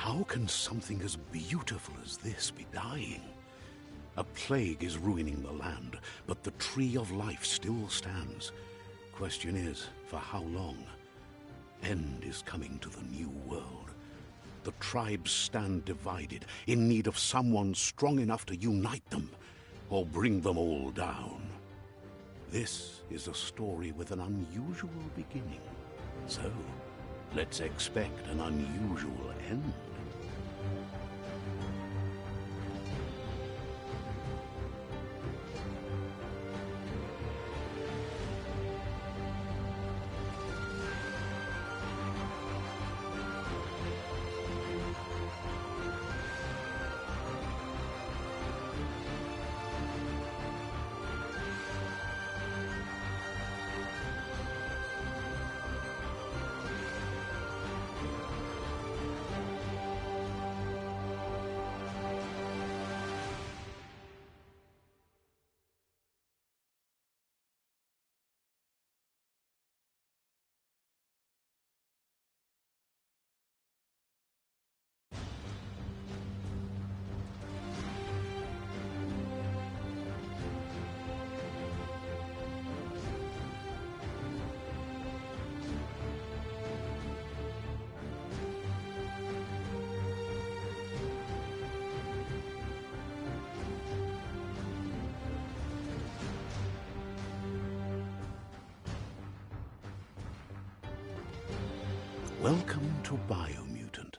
How can something as beautiful as this be dying? A plague is ruining the land, but the tree of life still stands. Question is, for how long? End is coming to the new world. The tribes stand divided, in need of someone strong enough to unite them, or bring them all down. This is a story with an unusual beginning. So, let's expect an unusual end. Welcome to Biomutant.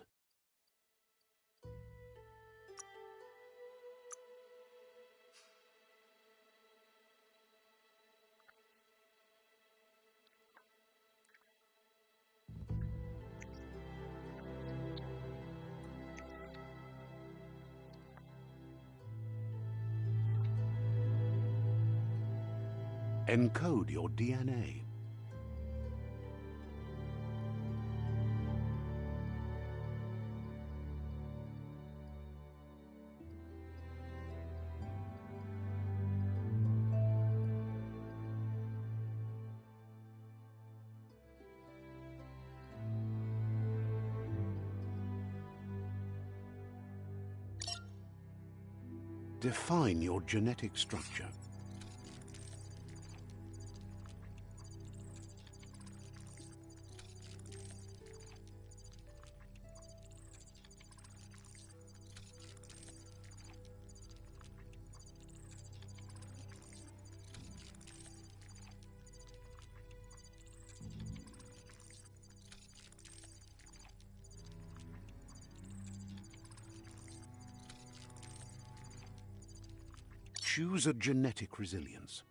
Encode your DNA. Define your genetic structure. Choose a genetic resilience.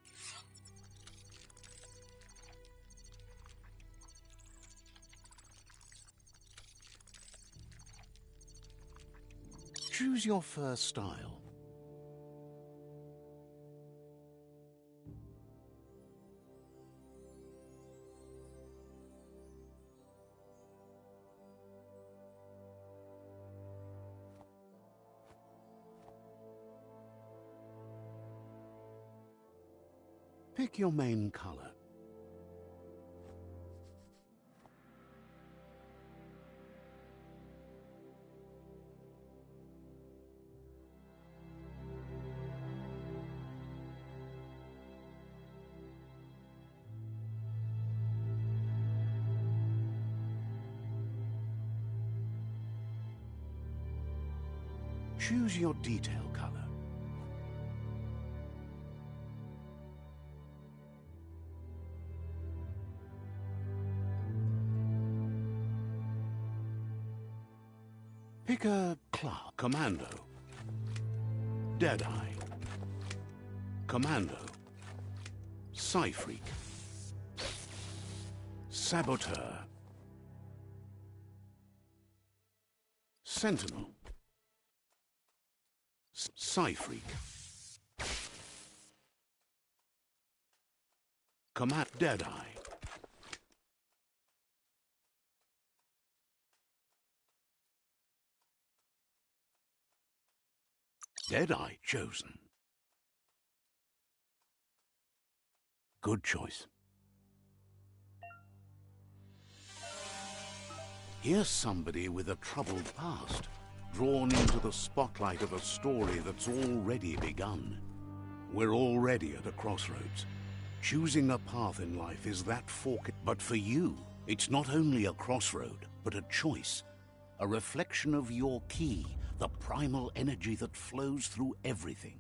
Choose your first style. Pick your main color. Choose your detail color. Pick a class. Commando. Deadeye. Commando. Psy-Freak. Saboteur. Sentinel. Psy-Freak. Command Deadeye. Deadeye chosen. Good choice. Here's somebody with a troubled past, drawn into the spotlight of a story that's already begun. We're already at a crossroads. Choosing a path in life is that fork. But for you, it's not only a crossroad, but a choice. A reflection of your key, the primal energy that flows through everything.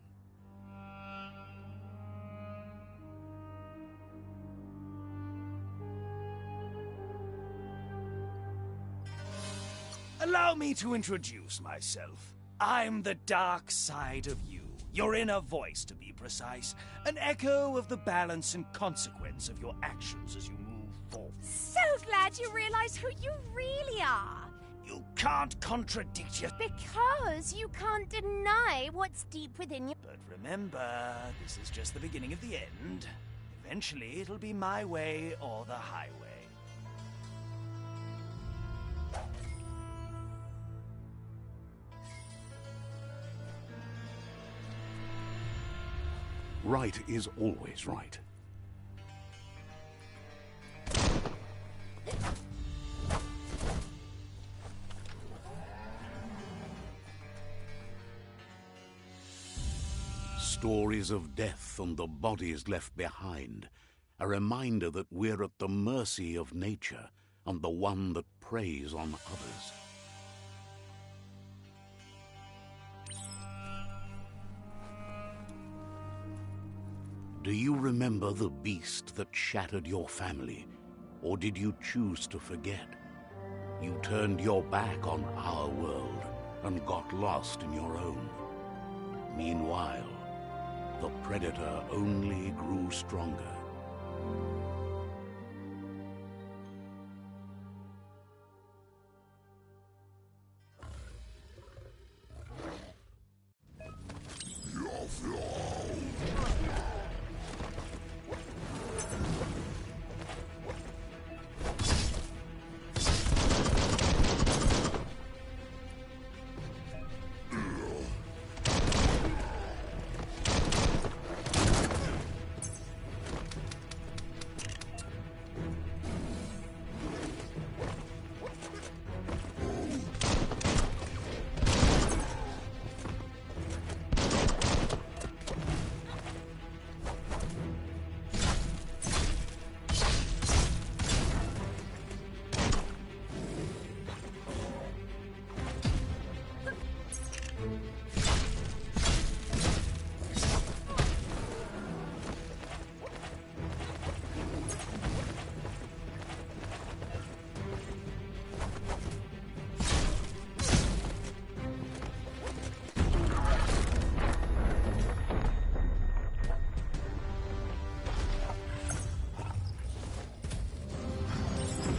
Allow me to introduce myself. I'm the dark side of you. Your inner voice, to be precise. An echo of the balance and consequence of your actions as you move forward. So glad you realize who you really are. You can't contradict your... Because you can't deny what's deep within you. But remember, this is just the beginning of the end. Eventually, it'll be my way or the highway. Right is always right. Stories of death and the bodies left behind, a reminder that we're at the mercy of nature and the one that preys on others. Do you remember the beast that shattered your family, or did you choose to forget? You turned your back on our world and got lost in your own. Meanwhile, the predator only grew stronger.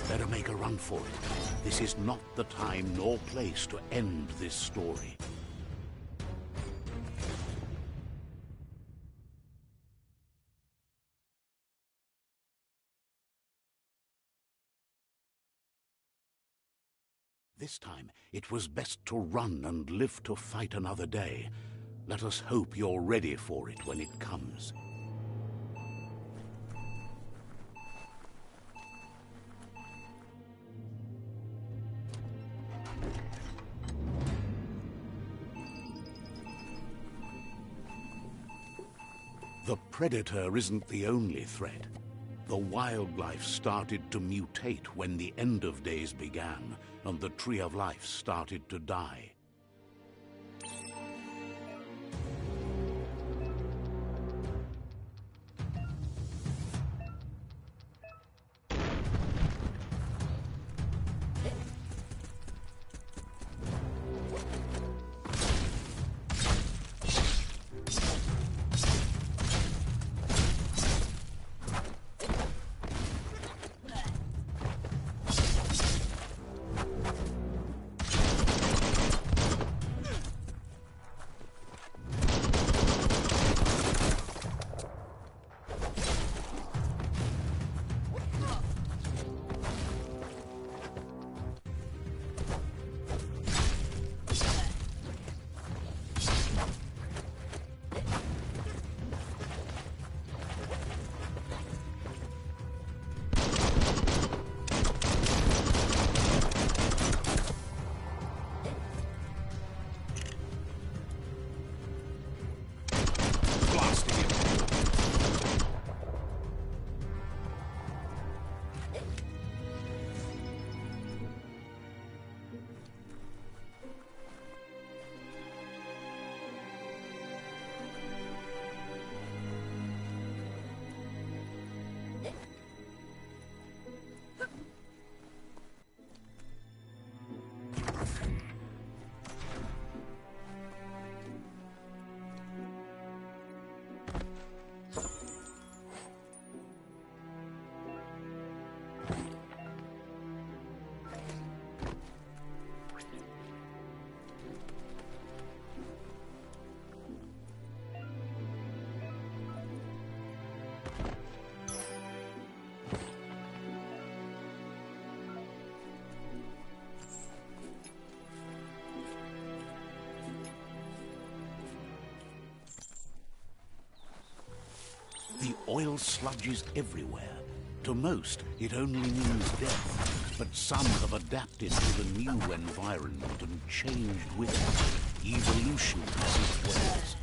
Better make a run for it. This is not the time nor place to end this story. This time, it was best to run and live to fight another day. Let us hope you're ready for it when it comes. The predator isn't the only threat. The wildlife started to mutate when the end of days began, and the tree of life started to die. The oil sludges everywhere. To most, it only means death. But some have adapted to the new environment and changed with it. Evolution has its ways.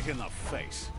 In the face.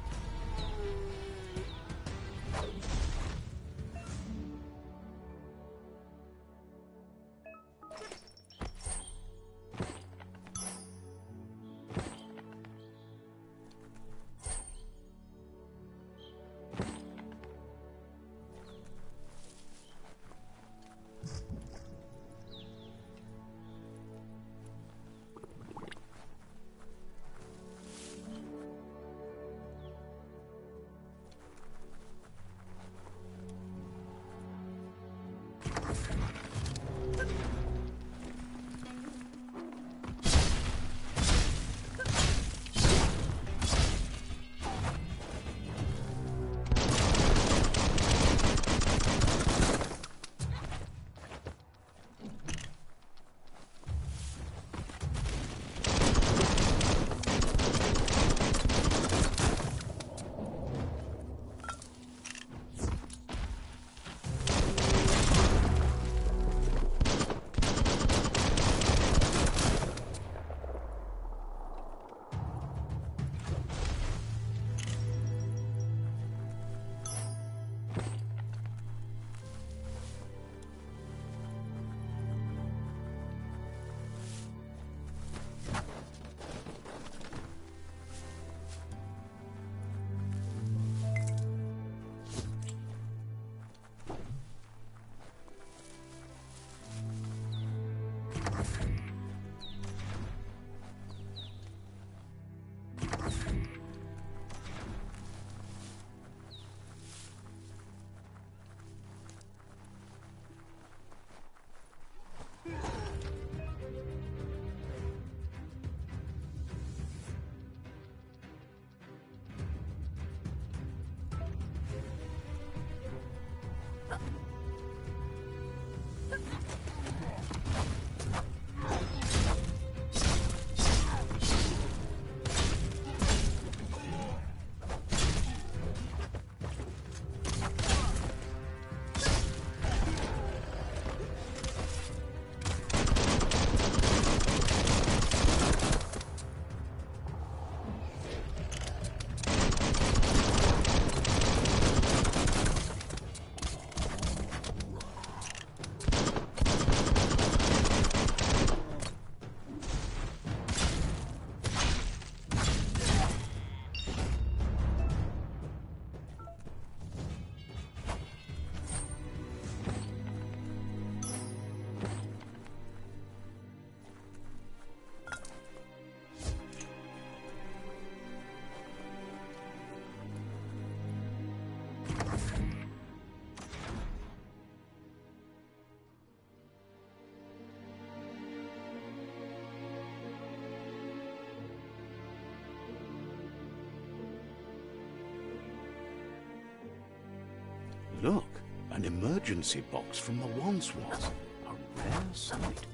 Look, an emergency box from the once was. A rare sight.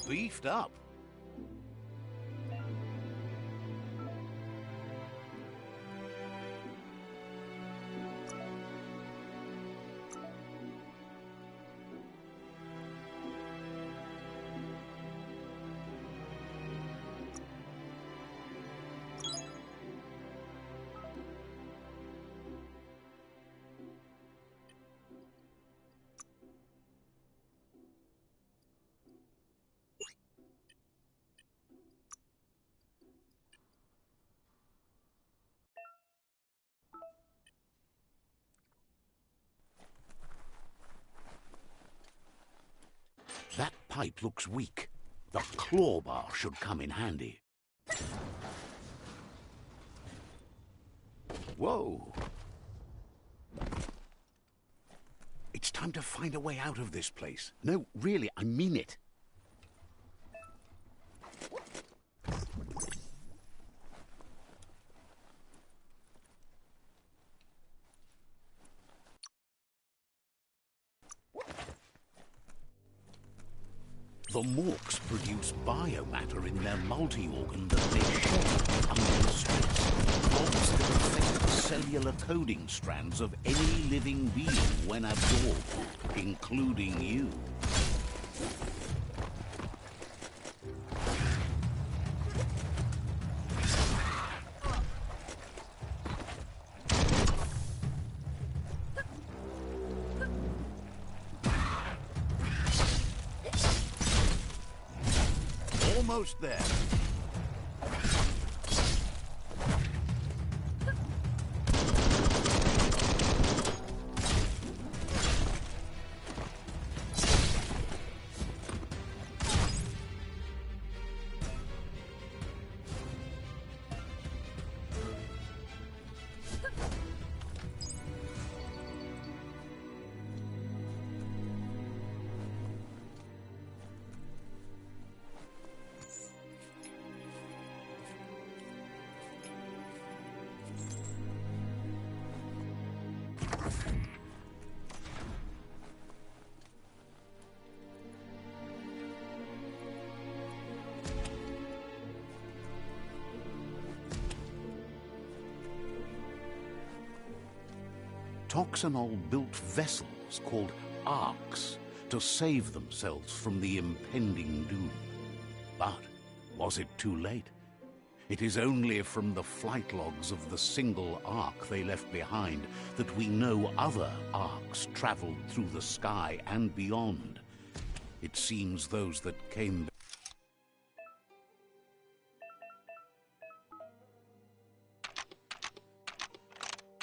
beefed up. That pipe looks weak. The claw bar should come in handy. Whoa! It's time to find a way out of this place. No, really, I mean it. The Morks produce biomatter in their multi-organ that they shed under stress. Bonds that affect the cellular coding strands of any living being when absorbed, including you. Almost there. Toxanol built vessels called arks to save themselves from the impending doom. But was it too late? It is only from the flight logs of the single ark they left behind that we know other arks traveled through the sky and beyond. It seems those that came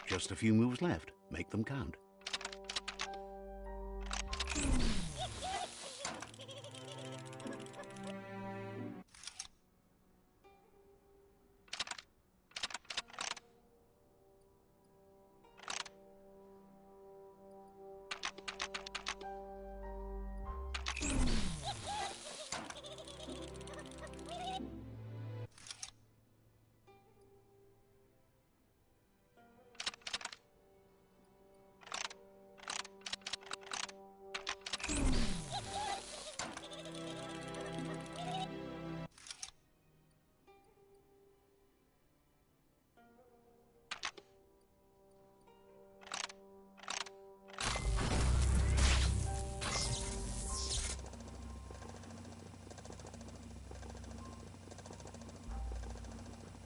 just a few moves left. Make them count.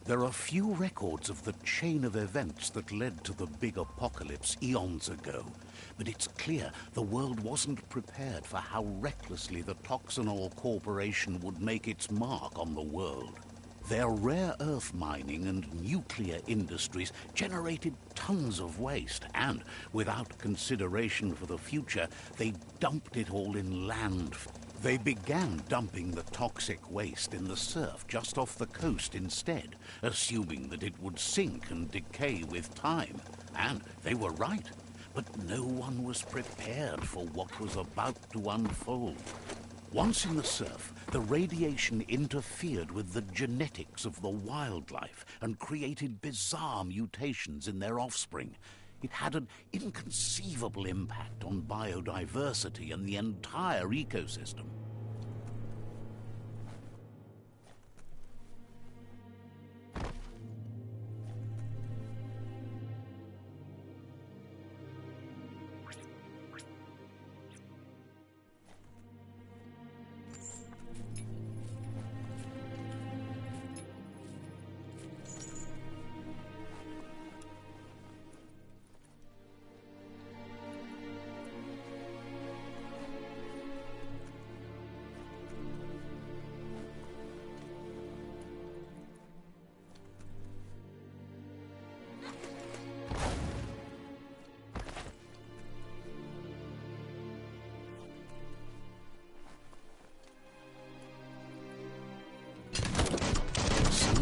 There are few records of the chain of events that led to the big apocalypse eons ago, but it's clear the world wasn't prepared for how recklessly the Toxanol Corporation would make its mark on the world. Their rare earth mining and nuclear industries generated tons of waste, and without consideration for the future, they dumped it all in landfill. They began dumping the toxic waste in the surf just off the coast instead, assuming that it would sink and decay with time. And they were right. But no one was prepared for what was about to unfold. Once in the surf, the radiation interfered with the genetics of the wildlife and created bizarre mutations in their offspring. It had an inconceivable impact on biodiversity and the entire ecosystem.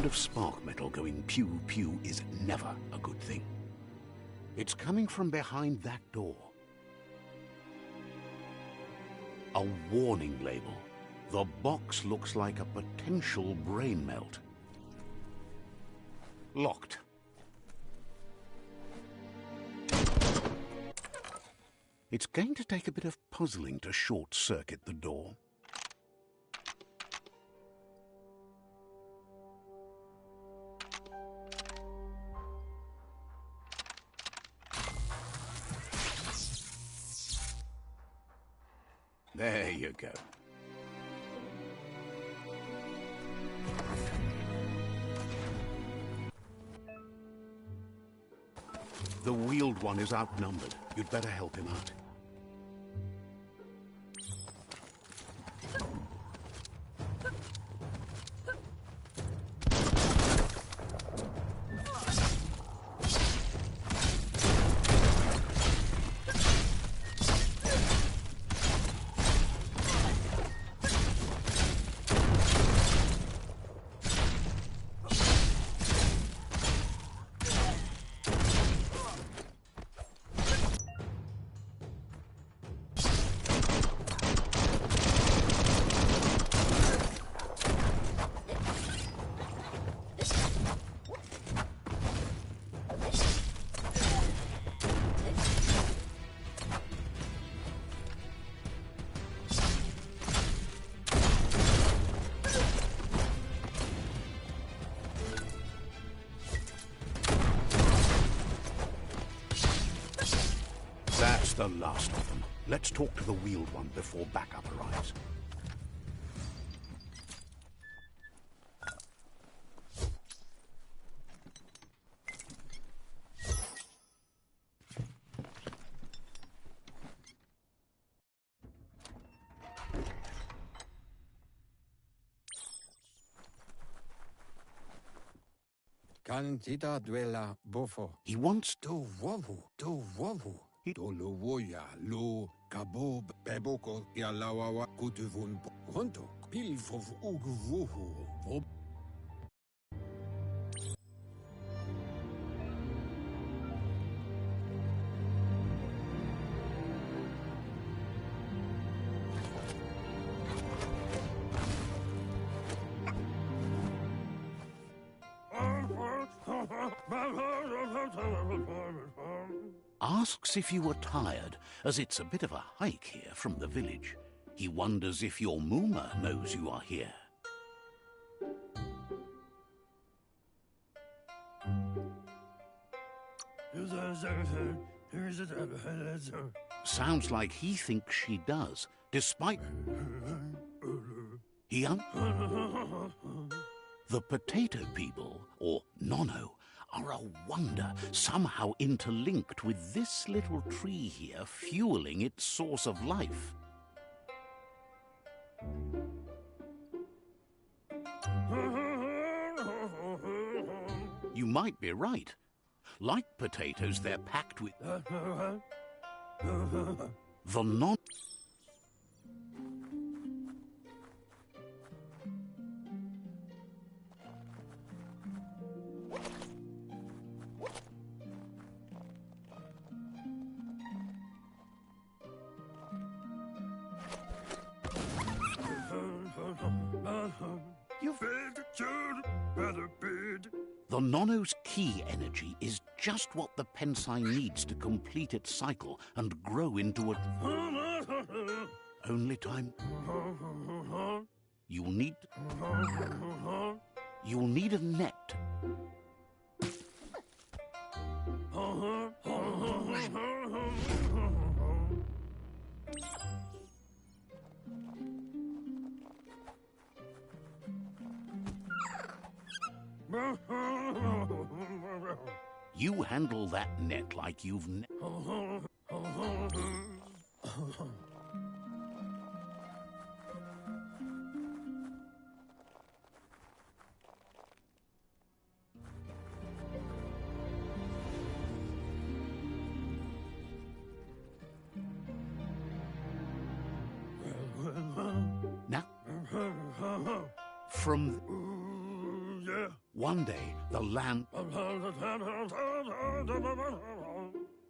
sound of spark metal going pew-pew is never a good thing. It's coming from behind that door. A warning label. The box looks like a potential brain melt. Locked. It's going to take a bit of puzzling to short-circuit the door. There you go. The wheeled one is outnumbered. You'd better help him out. That's the last of them. Let's talk to the wheeled one before backup arrives. Cantita duela bofo. He wants Do wovu. Idolo woya lo kabob beboko ya lawawa kutuvun pronto. Pilfov uguvuhu. Asks if you were tired, as it's a bit of a hike here from the village. He wonders if your Mooma knows you are here. Sounds like he thinks she does, despite... The potato people, or Nono, are a wonder, somehow interlinked with this little tree here, fueling its source of life. You might be right. Like potatoes, they're packed with... The non... The Nono's key energy is just what the Pensai needs to complete its cycle and grow into a... Only time... You'll need a net. You handle that net like you've Now, from... Yeah. One day, the land...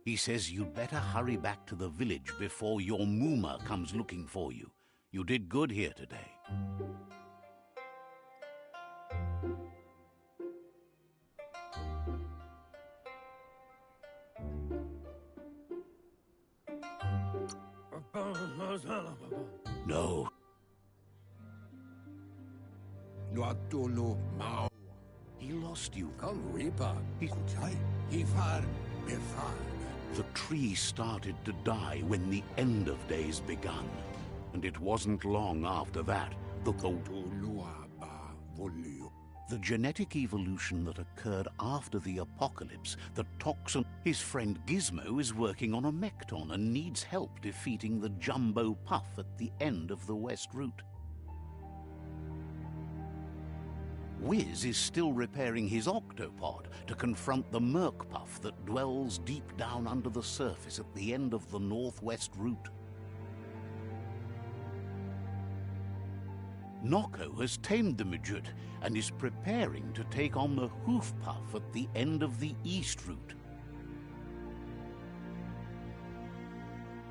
He says you'd better hurry back to the village before your Mooma comes looking for you. You did good here today. No. Luatolo Mao. He lost you. Kalwipa. Kuchai. Hifar. Befar. The tree started to die when the end of days begun. And it wasn't long after that that the genetic evolution that occurred after the apocalypse, the toxin... His friend Gizmo is working on a Mekton and needs help defeating the Jumbo Puff at the end of the West Route. Wiz is still repairing his octopod to confront the Merc Puff that dwells deep down under the surface at the end of the Northwest Route. Noko has tamed the Midget and is preparing to take on the Hoof Puff at the end of the East Route.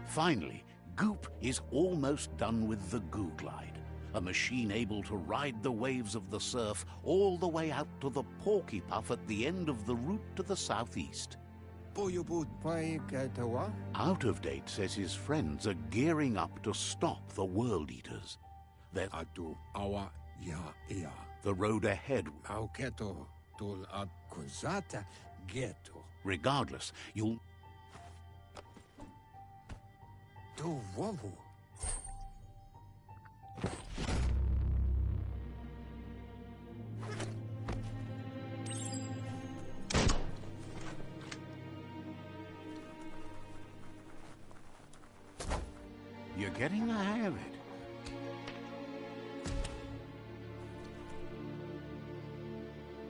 Finally, Goop is almost done with the Goo Glide, a machine able to ride the waves of the surf all the way out to the Porky Puff at the end of the route to the southeast. Out of Date says his friends are gearing up to stop the World Eaters. The road ahead. Regardless, you'll... You're getting the hang of it.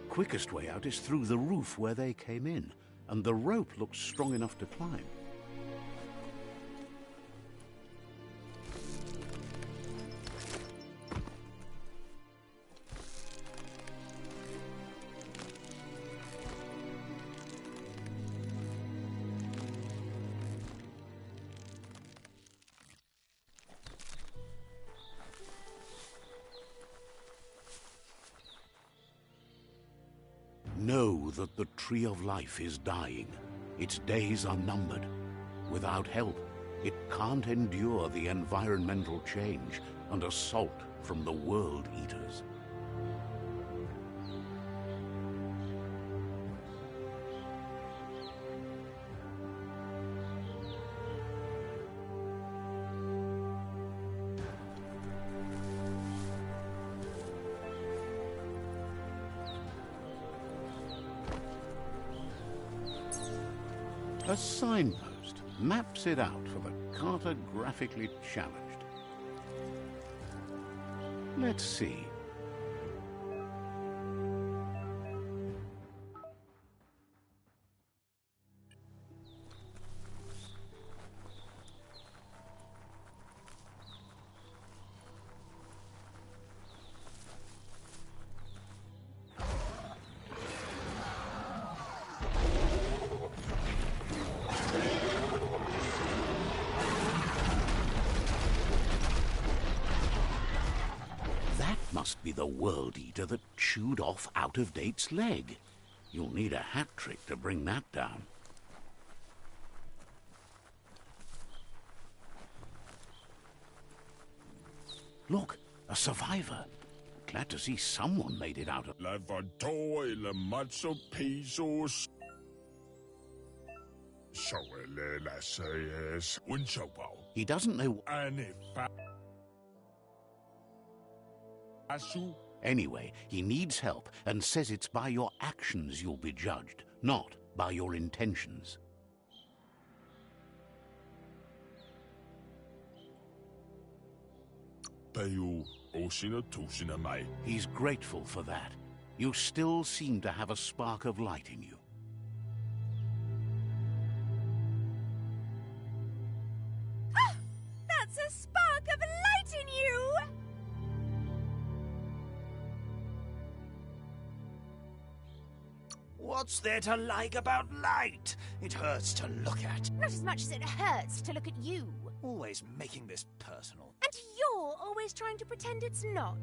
Quickest way out is through the roof where they came in, and the rope looks strong enough to climb. Know that the Tree of Life is dying. Its days are numbered. Without help, it can't endure the environmental change and assault from the World Eaters. A signpost maps it out for the cartographically challenged. Let's see. Must be the World Eater that chewed off Out of Date's leg. You'll need a hat trick to bring that down. Look, a survivor. Glad to see someone made it out of... He doesn't know... Anyway, he needs help and says it's by your actions you'll be judged, not by your intentions. He's grateful for that. You still seem to have a spark of light in you. That's a spark of light in you! What's there to like about light? It hurts to look at. Not as much as it hurts to look at you. Always making this personal. And you're always trying to pretend it's not.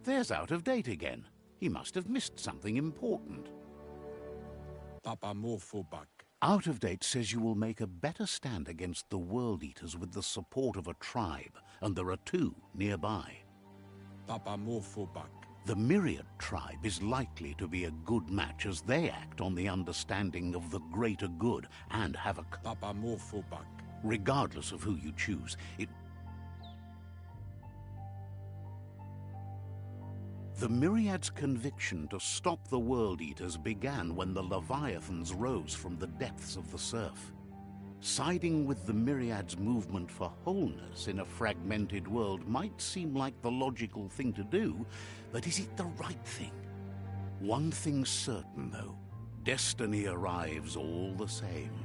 There's Out of Date again. He must have missed something important. Papa Morphobak. Out of Date says you will make a better stand against the World Eaters with the support of a tribe, and there are 2 nearby. Papa Morphobak. The Myriad tribe is likely to be a good match as they act on the understanding of the greater good and have a... Papa Morphobak. Regardless of who you choose, The Myriad's conviction to stop the World Eaters began when the Leviathans rose from the depths of the surf. Siding with the Myriad's movement for wholeness in a fragmented world might seem like the logical thing to do, but is it the right thing? One thing's certain, though. Destiny arrives all the same.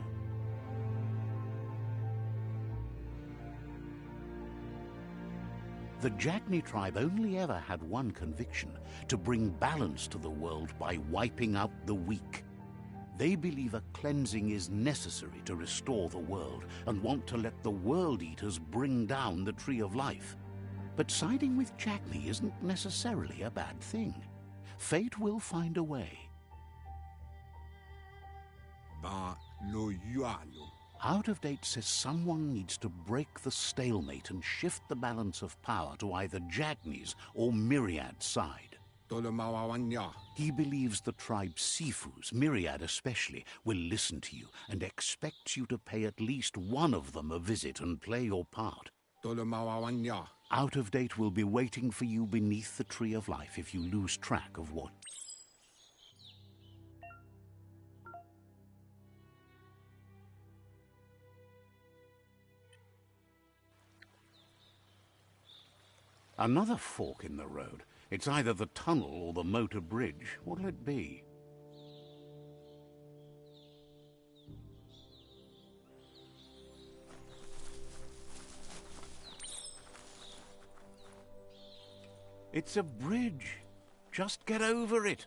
The Jagni tribe only ever had one conviction: to bring balance to the world by wiping out the weak. They believe a cleansing is necessary to restore the world and want to let the World Eaters bring down the Tree of Life. But siding with Jagni isn't necessarily a bad thing. Fate will find a way. Ba lo yualo. Out of Date says someone needs to break the stalemate and shift the balance of power to either Jagni's or Myriad's side. Tolomawawanya. He believes the tribe Sifus, Myriad especially, will listen to you and expects you to pay at least one of them a visit and play your part. Tolomawawanya. Out of Date will be waiting for you beneath the Tree of Life if you lose track of what... Another fork in the road. It's either the tunnel or the motor bridge. What'll it be? It's a bridge. Just get over it.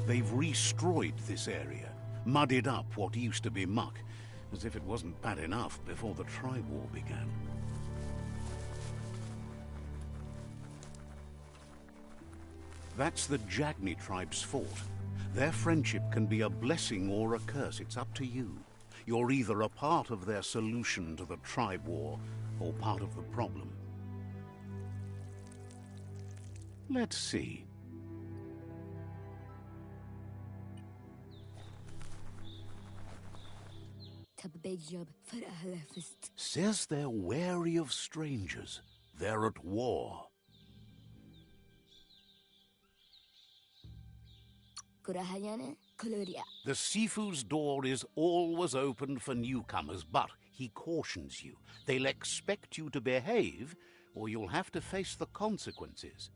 They've restroyed this area, muddied up what used to be muck, as if it wasn't bad enough before the tribe war began. That's the Jagni tribe's fort. Their friendship can be a blessing or a curse. It's up to you. You're either a part of their solution to the tribe war or part of the problem. Let's see. Says they're wary of strangers. They're at war. The Sifu's door is always open for newcomers, but he cautions you. They'll expect you to behave, or you'll have to face the consequences.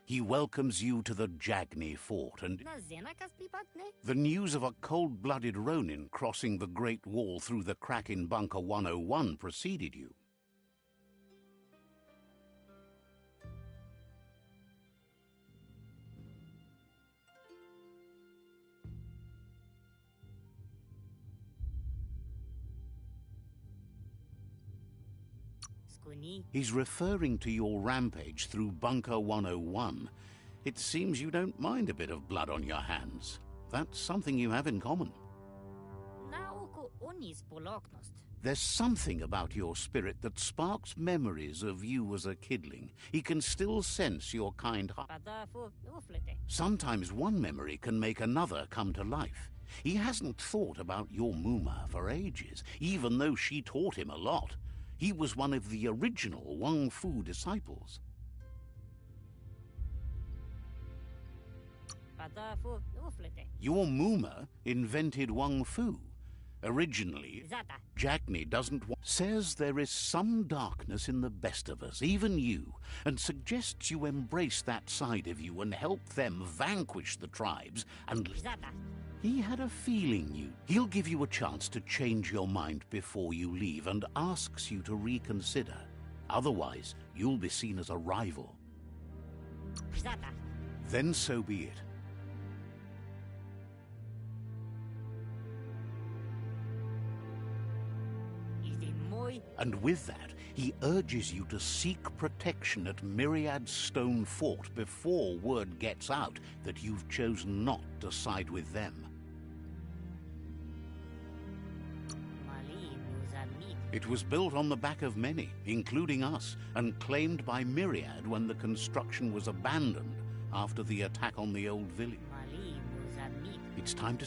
He welcomes you to the Jagni fort, and the news of a cold-blooded Ronin crossing the Great Wall through the crack in Bunker 101 preceded you. He's referring to your rampage through Bunker 101. It seems you don't mind a bit of blood on your hands. That's something you have in common. There's something about your spirit that sparks memories of you as a kidling. He can still sense your kind heart. Sometimes one memory can make another come to life. He hasn't thought about your Muma for ages, even though she taught him a lot. He was one of the original Wang Fu disciples. Your Muma invented Wang Fu. Originally, Jagni doesn't says there is some darkness in the best of us, even you, and suggests you embrace that side of you and help them vanquish the tribes and... He had a feeling he'll give you a chance to change your mind before you leave and asks you to reconsider. Otherwise, you'll be seen as a rival. Then so be it. And with that, he urges you to seek protection at Myriad's Stone Fort before word gets out that you've chosen not to side with them. It was built on the back of many, including us, and claimed by Myriad when the construction was abandoned after the attack on the old village. It's time to...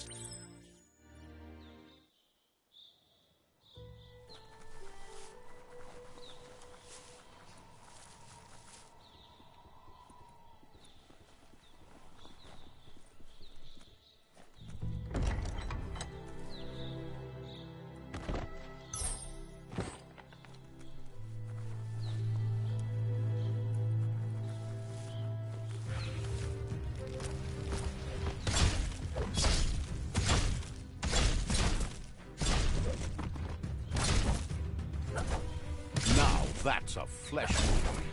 That's a flesh wound.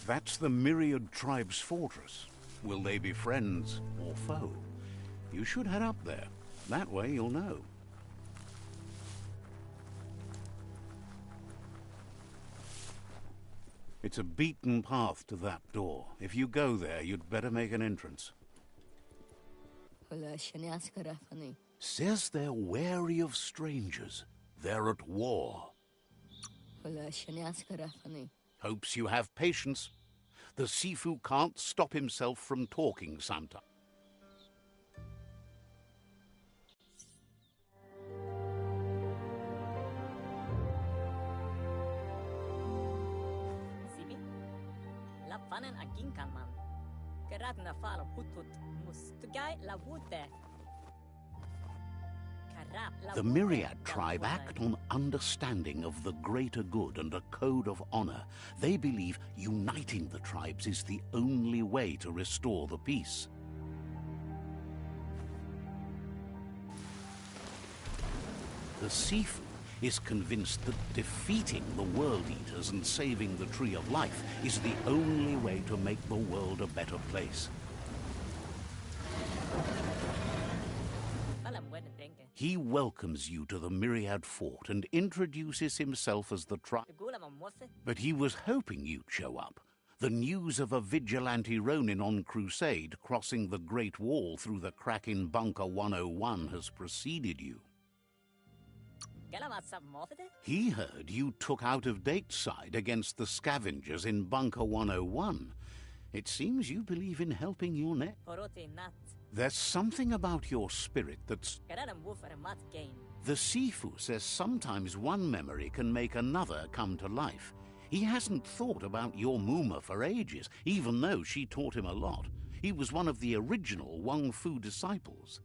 That's the Myriad Tribe's fortress. Will they be friends or foe? You should head up there. That way you'll know. It's a beaten path to that door. If you go there, you'd better make an entrance. Says they're wary of strangers. They're at war. Hopes you have patience. The Sifu can't stop himself from talking sometimes. The Myriad tribe act on understanding of the greater good and a code of honor. They believe uniting the tribes is the only way to restore the peace. The Sifu is convinced that defeating the World Eaters and saving the Tree of Life is the only way to make the world a better place. He welcomes you to the Myriad Fort and introduces himself as the tribe. But he was hoping you'd show up. The news of a vigilante Ronin on crusade crossing the Great Wall through the crack in Bunker 101 has preceded you. He heard you took out-of-date side against the scavengers in Bunker 101. It seems you believe in helping your neck. There's something about your spirit that's... The Sifu says sometimes one memory can make another come to life. He hasn't thought about your Muma for ages, even though she taught him a lot. He was one of the original Wang Fu disciples.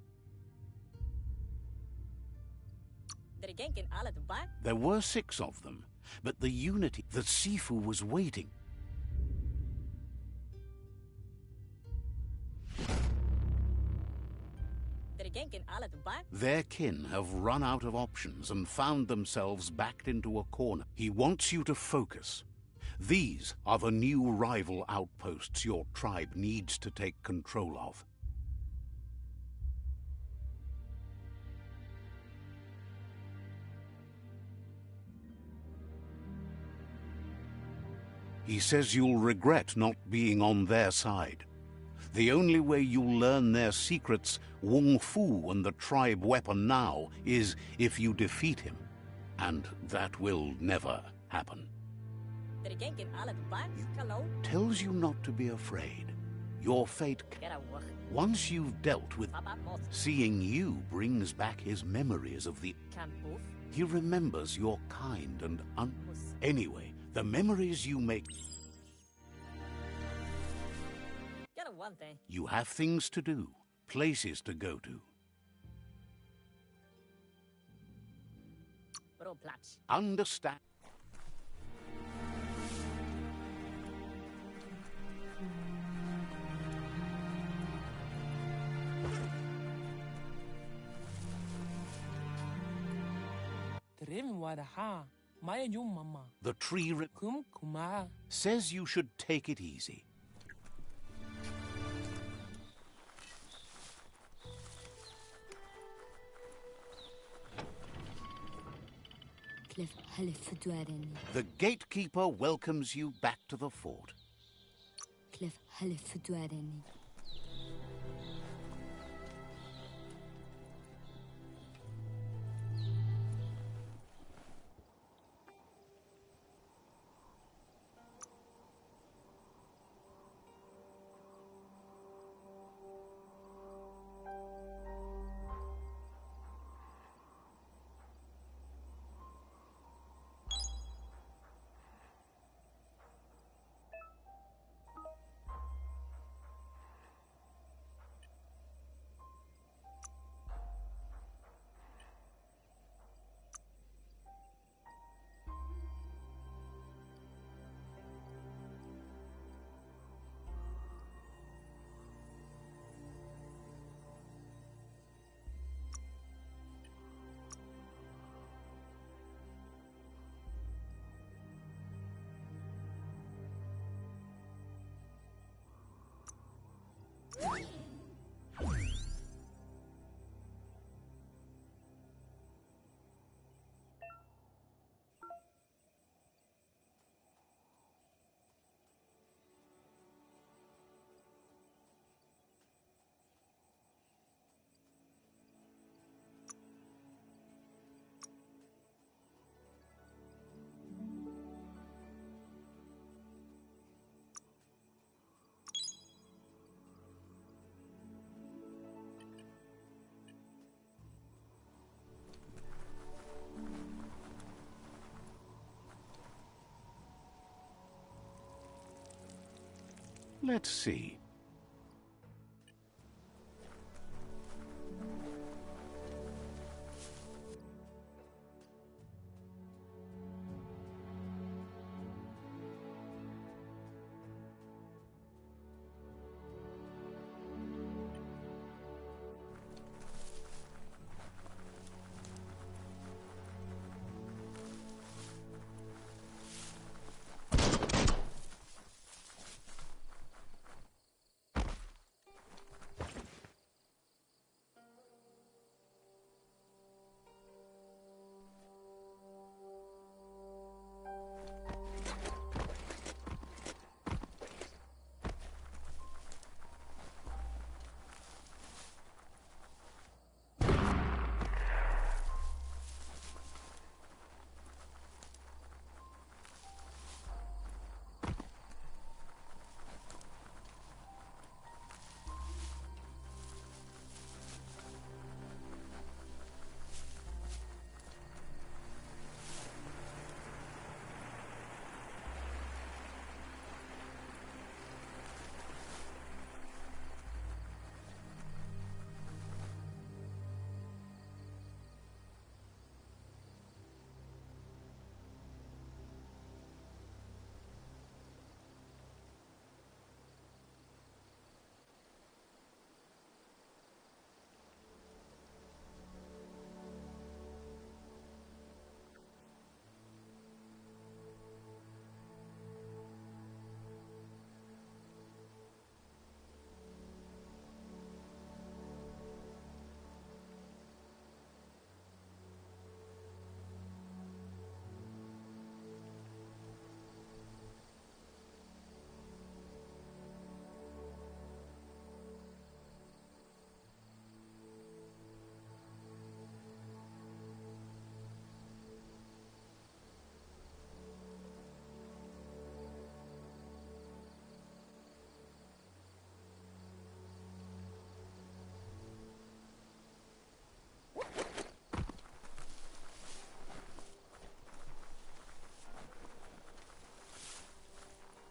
There were 6 of them, but the unity... The Sifu was waiting. Their kin have run out of options and found themselves backed into a corner. He wants you to focus. These are the new rival outposts your tribe needs to take control of. He says you'll regret not being on their side. The only way you'll learn their secrets, Wung Fu and the tribe weapon now, is if you defeat him. And that will never happen. Tells you not to be afraid. Your fate... Once you've dealt with... Seeing you brings back his memories of the... He remembers your kind and Anyway, the memories you make... You have things to do, places to go to. Understand. The tree says you should take it easy. The gatekeeper welcomes you back to the fort. Let's see.